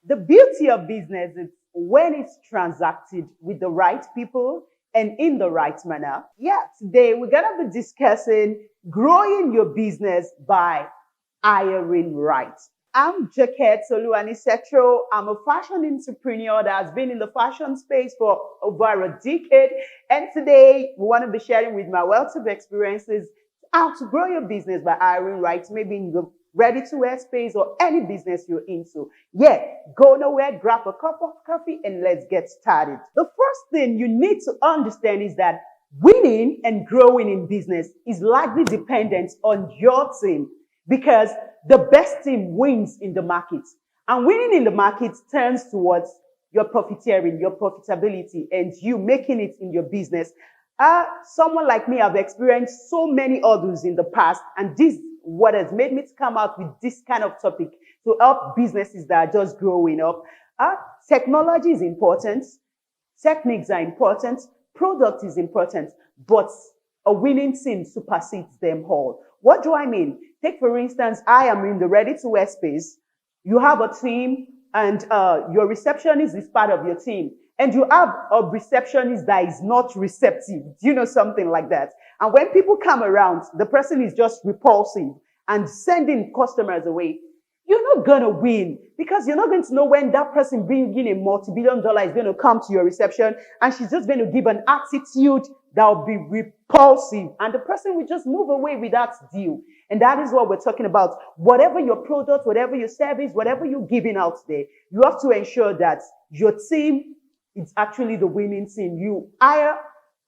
The beauty of business is when it's transacted with the right people and in the right manner. Yeah, today we're going to be discussing growing your business by hiring right. I'm Jaquette Soluanisetro. I'm a fashion entrepreneur that has been in the fashion space for over a decade. And today we want to be sharing with my wealth of experiences how to grow your business by hiring right, maybe in the ready-to-wear space or any business you're into. Yeah, go nowhere, grab a cup of coffee, and let's get started. The first thing you need to understand is that winning and growing in business is largely dependent on your team because the best team wins in the market. And winning in the market turns towards your profiteering, your profitability, and you making it in your business. Someone like me, I've experienced so many others in the past, and this what has made me come out with this kind of topic to help businesses that are just growing up. Technology is important, techniques are important, product is important, but a winning team supersedes them all. What do I mean? Take, for instance, I am in the ready-to-wear space. You have a team, and your receptionist is part of your team. And you have a receptionist that is not receptive. Do you know something like that? And when people come around, the person is just repulsive and sending customers away. You're not going to win because you're not going to know when that person bringing a multi-billion dollar is going to come to your reception and she's just going to give an attitude that will be repulsive and the person will just move away with that deal. And that is what we're talking about. Whatever your product, whatever your service, whatever you're giving out there, you have to ensure that your team is actually the winning team. You hire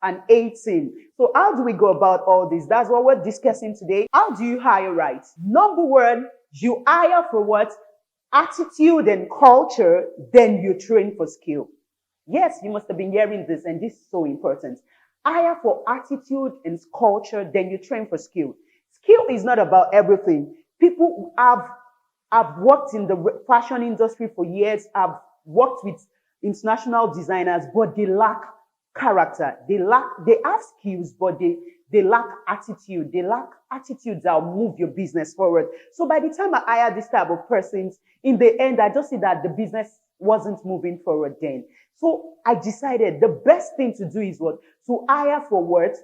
an A team. So how do we go about all this? That's what we're discussing today. How do you hire right? Number one, you hire for what? Attitude and culture, then you train for skill. Yes, you must have been hearing this, and this is so important. Hire for attitude and culture, then you train for skill. Skill is not about everything. People have worked in the fashion industry for years, have worked with international designers, but they lack character. They have skills, but they lack attitude. They lack attitudes that will move your business forward. So by the time I hire this type of persons, in the end, I just see that the business wasn't moving forward then. So I decided the best thing to do is what? To hire for what?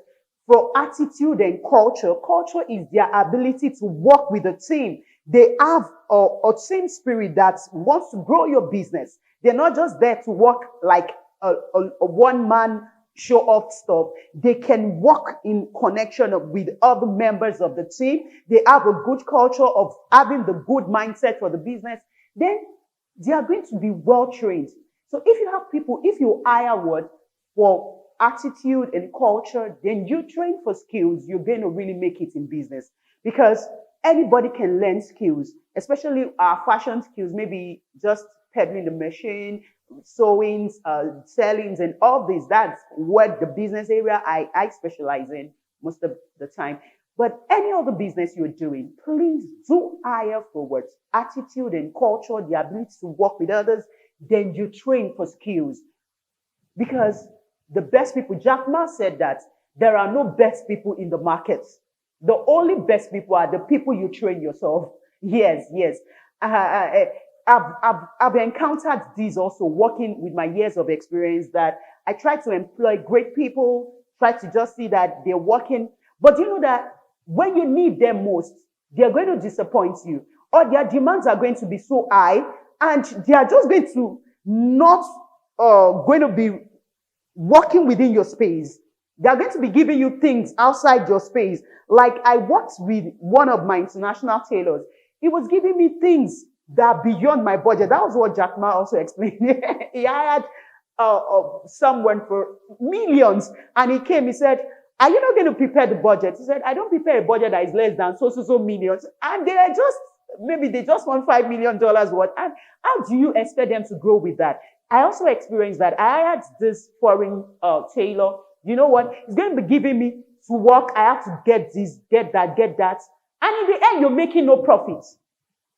For attitude and culture. Culture is their ability to work with a team. They have a team spirit that wants to grow your business. They're not just there to work like a one-man show-off stuff. They can work in connection with other members of the team. They have a good culture of having the good mindset for the business. Then they are going to be well-trained. So if you have people, if you hire what? For attitude and culture, then you train for skills, you're going to really make it in business. Because anybody can learn skills, especially our fashion skills, maybe just peddling the machine, sewing, sellings, and all this. That's what the business area I specialize in most of the time. But any other business you're doing, please do hire for what? Attitude and culture, the ability to work with others. Then you train for skills. Because the best people, Jack Ma said that there are no best people in the market. The only best people are the people you train yourself. Yes, yes. I've encountered this also working with my years of experience that I try to employ great people, try to just see that they're working. But you know that when you need them most, they're going to disappoint you or their demands are going to be so high and they are just going to not going to be working within your space. They're going to be giving you things outside your space. Like I worked with one of my international tailors. He was giving me things that are beyond my budget. That was what Jack Ma also explained. He hired someone for millions and he came, he said, are you not going to prepare the budget? He said, I don't prepare a budget that is less than so millions. And they are just, maybe they just want $5 million worth. And how do you expect them to grow with that? I also experienced that. I had this foreign tailor. You know what? He's going to be giving me to work. I have to get this, get that, get that. And in the end, you're making no profit.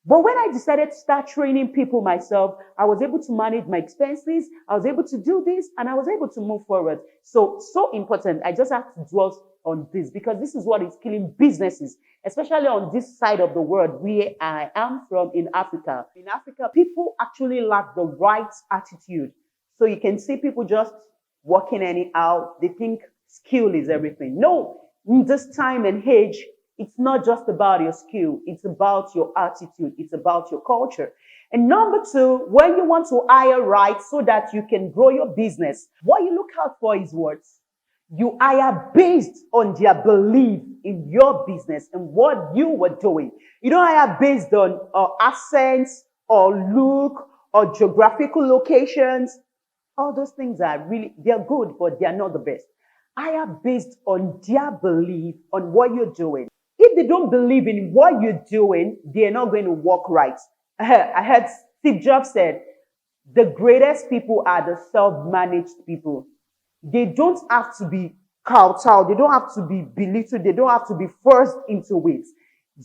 But when I decided to start training people myself, I was able to manage my expenses. I was able to do this and I was able to move forward. So important. I just have to dwell on this because this is what is killing businesses, especially on this side of the world where I am from in Africa. In Africa, people actually lack the right attitude. So you can see people just working anyhow. They think skill is everything. No, in this time and age, it's not just about your skill. It's about your attitude. It's about your culture. And number two, when you want to hire right so that you can grow your business, what you look out for is what? You hire based on their belief in your business and what you were doing. You don't hire based on accents or look or geographical locations. All those things they're good, but they're not the best. Hire based on their belief on what you're doing. If they don't believe in what you're doing, they're not going to work right. I heard Steve Jobs said, the greatest people are the self-managed people. They don't have to be kowtowed. They don't have to be belittled. They don't have to be forced into it.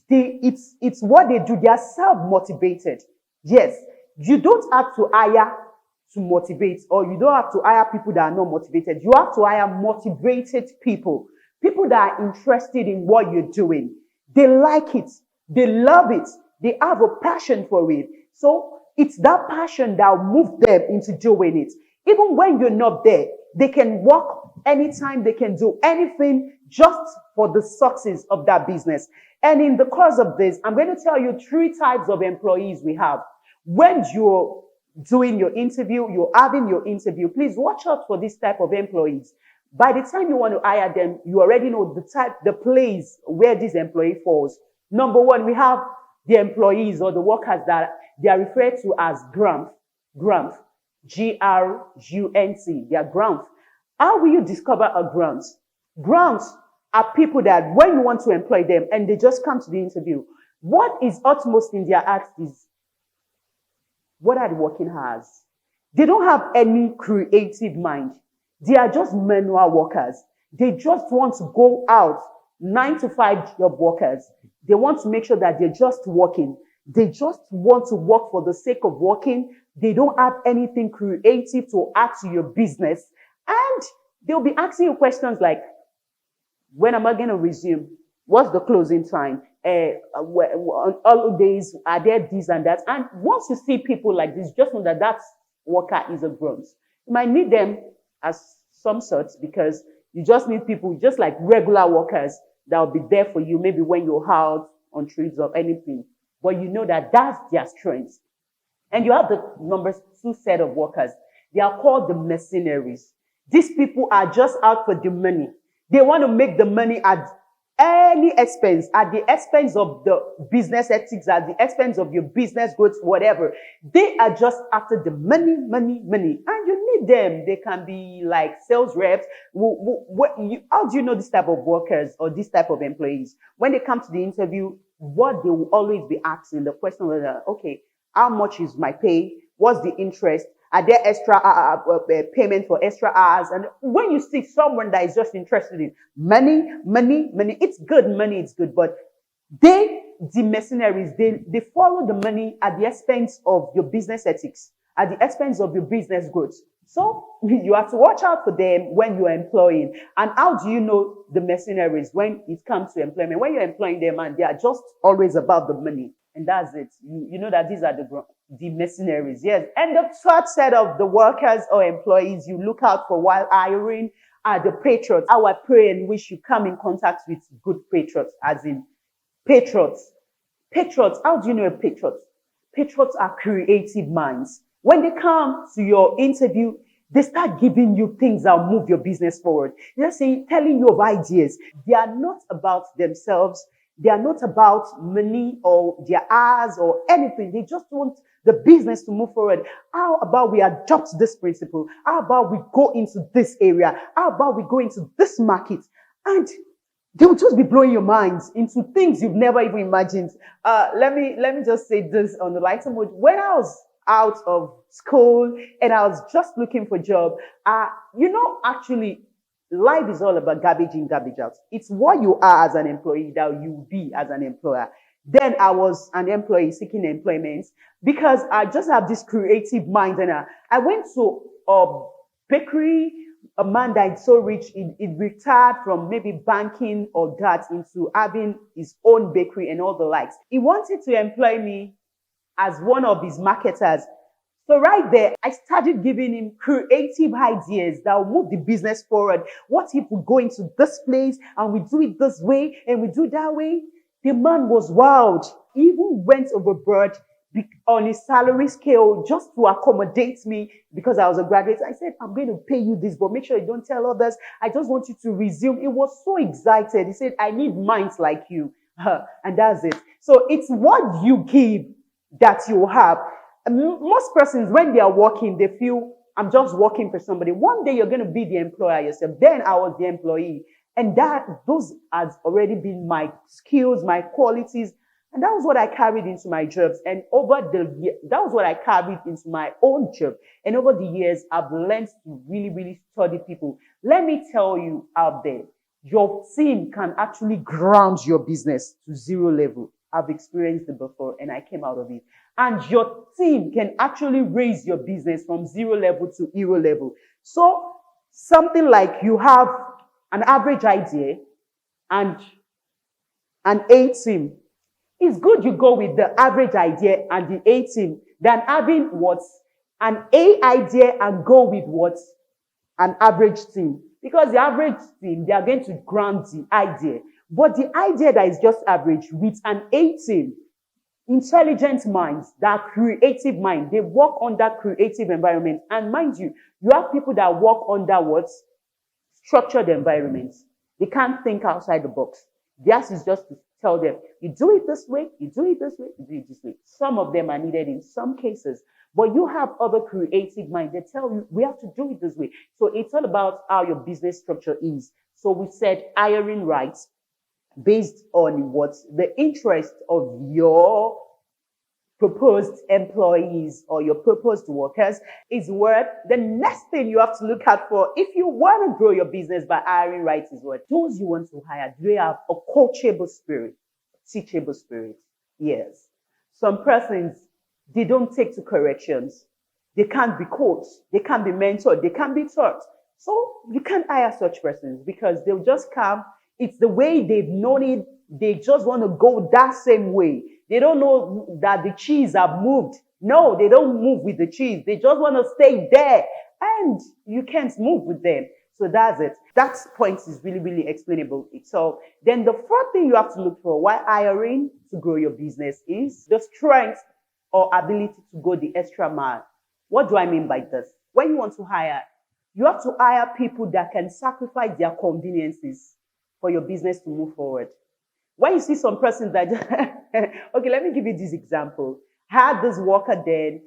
It's what they do. They are self-motivated. Yes, you don't have to hire to motivate, or you don't have to hire people that are not motivated. You have to hire motivated people. People that are interested in what you're doing. They like it. They love it. They have a passion for it. So it's that passion that will move them into doing it. Even when you're not there, they can work anytime. They can do anything just for the success of that business. And in the course of this, I'm going to tell you 3 types of employees we have. When you're doing your interview, you're having your interview, please watch out for this type of employees. By the time you want to hire them, you already know the place where this employee falls. Number one, we have the employees or the workers that they are referred to as grunt, G-R-U-N-T. They are grunt. How will you discover a grunt? Grunts are people that when you want to employ them and they just come to the interview, what is utmost in their heart is, what are the working hours? They don't have any creative mind. They are just manual workers. They just want to go out, 9 to 5 job workers. They want to make sure that they're just working. They just want to work for the sake of working. They don't have anything creative to add to your business. And they'll be asking you questions like, when am I going to resume? What's the closing time? On holidays, are there this and that? And once you see people like this, just know that that worker is a grunt. You might need them as some sorts because you just need people, just like regular workers that will be there for you, maybe when you're out on trips or anything. But you know that that's their strength. And you have the number 2 set of workers. They are called the mercenaries. These people are just out for the money. They want to make the money at any expense, at the expense of the business ethics, at the expense of your business growth, whatever. They are just after the money. And you need them. They can be like sales reps. How do you know this type of workers or this type of employees? When they come to the interview, what they will always be asking, the question was, okay, how much is my pay? What's the interest? Are there extra payment for extra hours? And when you see someone that is just interested in money, it's good, money is good. But the mercenaries, they follow the money at the expense of your business ethics, at the expense of your business growth. So you have to watch out for them when you're employing. And how do you know the mercenaries when it comes to employment? When you're employing them and they are just always about the money. And that's it. You know that these are the mercenaries. Yes. And the 3rd set of the workers or employees you look out for while hiring are the patriots. How I pray and wish you come in contact with good patriots, as in patriots. Patriots, how do you know a patriot? Patriots are creative minds. When they come to your interview, they start giving you things that will move your business forward. They're saying, telling you of ideas. They are not about themselves. They are not about money or their hours or anything. They just want the business to move forward. How about we adopt this principle? How about we go into this area? How about we go into this market? And they will just be blowing your minds into things you've never even imagined. Let me just say this on the lighter mode. When I was out of school and I was just looking for a job, actually, life is all about garbage in, garbage out. It's what you are as an employee that you will be as an employer. Then I was an employee seeking employment because I just have this creative mind. And I went to a bakery. A man that is so rich, he retired from maybe banking or that into having his own bakery and all the likes. He wanted to employ me as one of his marketers. So right there, I started giving him creative ideas that will move the business forward. What if we go into this place and we do it this way and we do that way? The man was wild. He even went overboard on his salary scale just to accommodate me because I was a graduate. I said, I'm going to pay you this, but make sure you don't tell others. I just want you to resume. He was so excited. He said, I need minds like you. And that's it. So it's what you give that you have. Most persons, when they are working, they feel, I'm just working for somebody. One day you're going to be the employer yourself. Then I was the employee. And those has already been my skills, my qualities. And that was what I carried into my jobs. And that was what I carried into my own job. And over the years, I've learned to really, really study people. Let me tell you out there, your team can actually ground your business to zero level. I've experienced it before and I came out of it. And your team can actually raise your business from zero level to hero level. So something like you have an average idea and an A team. It's good you go with the average idea and the A team than having an A idea and go with an average team. Because the average team, they are going to grant the idea. But the idea that is just average with an A team, intelligent minds, that creative mind, they work on that creative environment. And mind you, you have people that work under structured environments. They can't think outside the box. Theirs is just to tell them, you do it this way, you do it this way, you do it this way. Some of them are needed in some cases. But you have other creative minds that tell you, we have to do it this way. So it's all about how your business structure is. So we said hiring rights based on what the interest of your proposed employees or your proposed workers is worth. The next thing you have to look out for if you want to grow your business by hiring right is what those you want to hire, do they have a coachable spirit, teachable spirit? Yes. Some persons, they don't take to corrections. They can't be coached. They can't be mentored. They can't be taught. So you can't hire such persons because they'll just come. It's the way they've known it. They just want to go that same way. They don't know that the cheese have moved. No, they don't move with the cheese. They just want to stay there. And you can't move with them. So that's it. That point is really, really explainable. So then the fourth thing you have to look for while hiring to grow your business is the strength or ability to go the extra mile. What do I mean by this? When you want to hire, you have to hire people that can sacrifice their conveniences for your business to move forward. When you see some persons that, okay, let me give you this example. I had this worker then,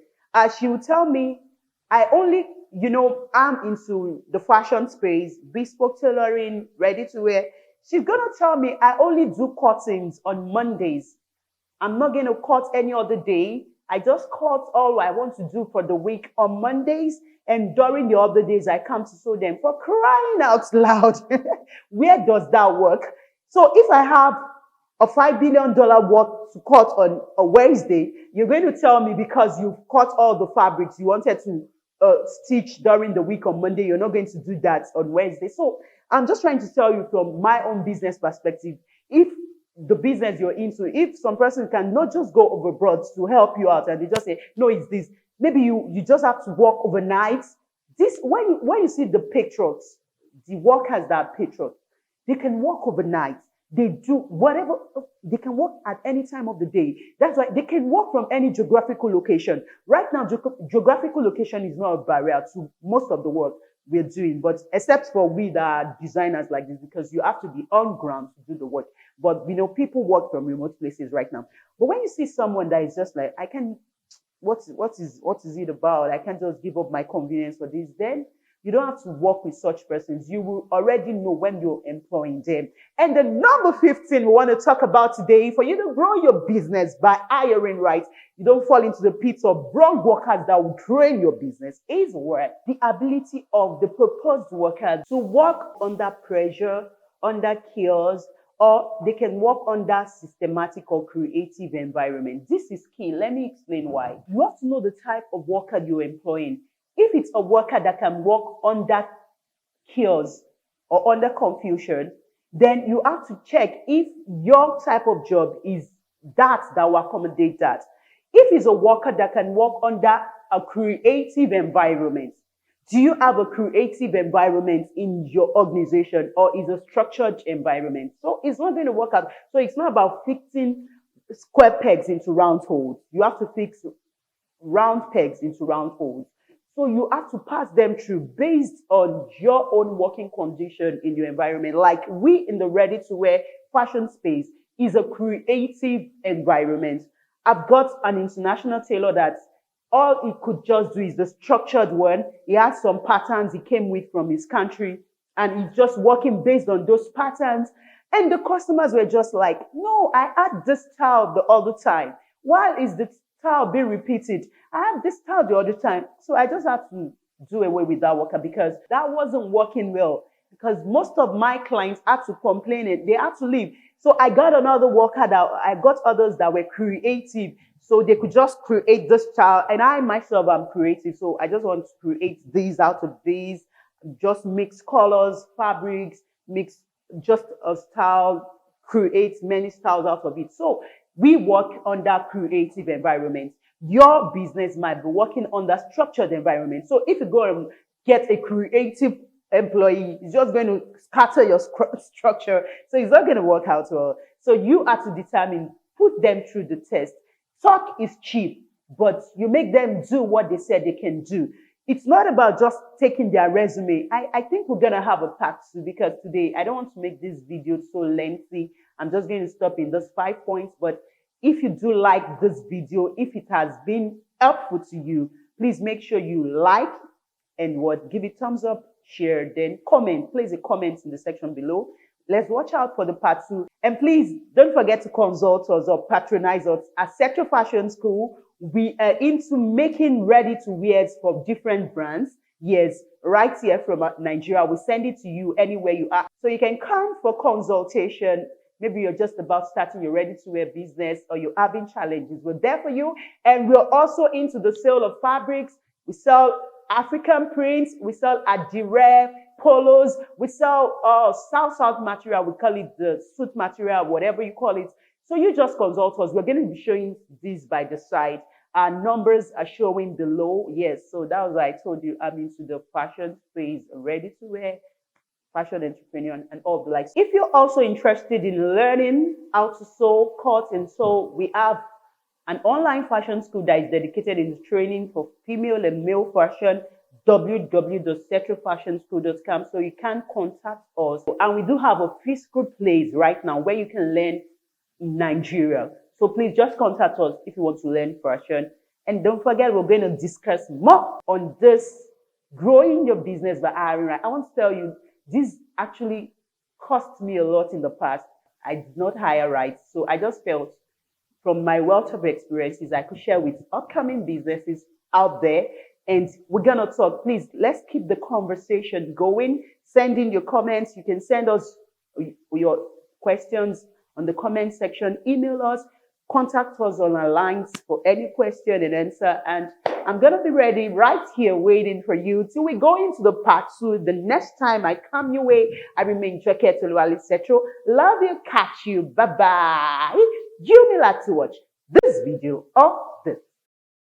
she would tell me, I only, I'm into the fashion space, bespoke tailoring, ready to wear. She's going to tell me, I only do cuttings on Mondays. I'm not going to cut any other day. I just cut all I want to do for the week on Mondays. And during the other days, I come to sew them. For crying out loud. Where does that work? So if I have a $5 billion work to cut on a Wednesday, you're going to tell me because you've cut all the fabrics you wanted to stitch during the week on Monday, you're not going to do that on Wednesday. So I'm just trying to tell you from my own business perspective, if the business you're into, if some person can not just go overboard to help you out and they just say, no, it's this. Maybe you just have to work overnight. This, when you see the patriots, the workers that are patriots, they can work overnight. They do whatever, they can work at any time of the day. That's why they can work from any geographical location. Right now, geographical location is not a barrier to most of the work we're doing, but except for we that are designers like this, because you have to be on ground to do the work. But people work from remote places right now. But when you see someone that is just like, what is it about? I can't just give up my convenience for this. Then you don't have to work with such persons. You will already know when you're employing them. And the number 15 we want to talk about today, for you to grow your business by hiring right, you don't fall into the pits of wrong workers that will drain your business, is what? The ability of the proposed workers to work under pressure, under chaos, or they can work under systematic or creative environment. This is key. Let me explain why. You have to know the type of worker you're employing. If it's a worker that can work under chaos or under confusion, then you have to check if your type of job is that will accommodate that. If it's a worker that can work under a creative environment, do you have a creative environment in your organization, or is a structured environment? So it's not going to work out. So it's not about fixing square pegs into round holes. You have to fix round pegs into round holes. So you have to pass them through based on your own working condition in your environment. Like we in the ready-to-wear fashion space is a creative environment. I've got an international tailor that all he could just do is the structured one. He has some patterns he came with from his country, and he's just working based on those patterns. And the customers were just like, no, I had this style all the time. Why is the style being repeated? I have this style the other time. So I just had to do away with that worker because that wasn't working well. Because most of my clients had to complain and they had to leave. So I got another worker I got others that were creative. So they could just create this style. And I myself am creative. So I just want to create these out of these, just mix colors, fabrics, mix just a style, create many styles out of it. So we work under creative environment. Your business might be working under structured environment. So if you go and get a creative employee, it's just going to scatter your structure. So it's not going to work out well. So you have to determine, put them through the test. Talk is cheap, but you make them do what they said they can do. It's not about just taking their resume. I think we're going to have a part 2 because today I don't want to make this video so lengthy. I'm just going to stop in those 5 points. But if you do like this video, if it has been helpful to you, please make sure you like and give it thumbs up, share, then comment. Place a comment in the section below. Let's watch out for the part 2. And please don't forget to consult us or patronize us at Setro Fashion School. We are into making ready-to-wears for different brands. Yes, right here from Nigeria. We send it to you anywhere you are. So you can come for consultation. Maybe you're just about starting your ready-to-wear business or you're having challenges. We're there for you. And we're also into the sale of fabrics. We sell African prints. We sell Adire, polos. We sell South material. We call it the suit material, whatever you call it. So you just consult us. We're going to be showing this by the side. Our numbers are showing below. Yes, so that was why I told you I'm into the fashion space, ready-to-wear, fashion entrepreneur, and all the likes. If you're also interested in learning how to sew, cut, and sew, we have an online fashion school that is dedicated in training for female and male fashion, www.setrofashionschool.com. So you can contact us. And we do have a physical place right now where you can learn in Nigeria. So please just contact us if you want to learn fashion. And don't forget, we're going to discuss more on this growing your business by hiring. I want to tell you, this actually cost me a lot in the past. I did not hire right. So I just felt from my wealth of experiences, I could share with upcoming businesses out there. And we're going to talk. Please, let's keep the conversation going. Send in your comments. You can send us your questions on the comment section. Email us. Contact us on our lines for any question and answer. And I'm going to be ready right here waiting for you till we go into the part 2. The next time I come your way, I remain Joket Oluwale Setro. Love you. Catch you. Bye-bye. You may like to watch this video or this.